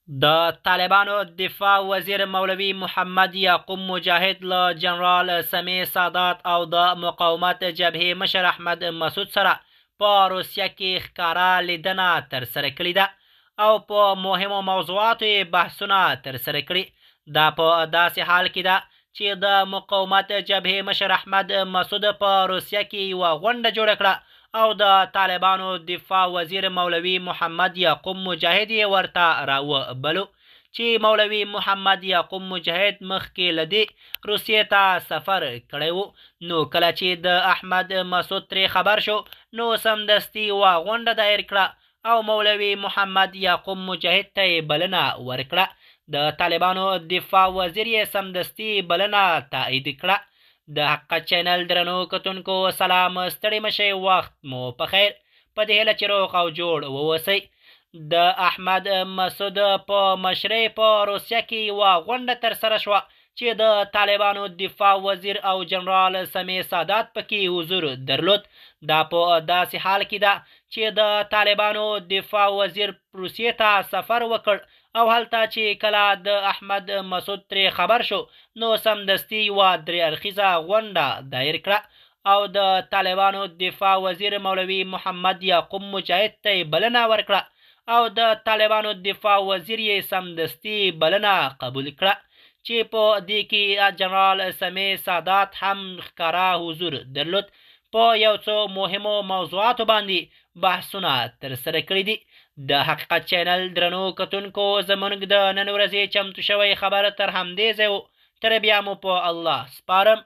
د طالبانو دفاع وزیر مولوي محمد یعقوب مجاهد له جنرال سمیع سادات او د مقاومت جبهې مشر احمد مسعود سره په روسیه کې ښکاره لیدنه ترسره کړې ده او په مهمو موضوعاتو یې بحثونه ترسره کړي. دا په داسې حال کې ده چې د مقاومت جبهې مشر احمد مسعود په روسیه کې یوه غونډه جوړه کړه او د طالبانو دفاع وزیر مولوي محمد یعقوب مجاهد یې ورته راوبلو چې مولوي محمد یعقوب مجاهد مخکې له دې روسیې ته سفر کړی و. نو کله چې د احمد مسعود ترې خبر شو نو سمدستي یوه غونډه دایر کړه او مولوي محمد یعقوب مجاهد ته یې بلنه ورکړه. د طالبانو دفاع وزیر یې سمدستي بلنه تایید کړه. د حقیقت چینل درنو کتونکو سلام، ستړي مشئ، وخت مو په خیر. په دې هیله چې روغ او جوړ واوسئ. د احمد مسعود په مشرۍ په روسیه کې یوه غونډه ترسره شوه چې د طالبانو دفاع وزیر او جنرال سمیع سادات پکې حضور درلود. دا په داسې حال کې ده چې د طالبانو دفاع وزیر روسیې ته سفر وکړ او هلته چې کله د احمد مسعود ترې خبر شو نو سمدستي یوه درې اړخیزه غونډه دایر کړه او د طالبانو دفاع وزیر مولوي محمد یعقوب مجاهد ته یې بلنه ورکړه او د طالبانو دفاع وزیر یې سمدستي بلنه قبول کړه چې په دې کې جنرال سمیع سادات هم ښکاره حضور درلود. په یو څو مهمو موضوعاتو باندې بحثونه ترسره کړي دي. د حقیقت چینل درنو کتونکو زموږ د نن ورځې چمتو شوی خبر تر همدې ځای و. تر بیا مو په الله سپارم.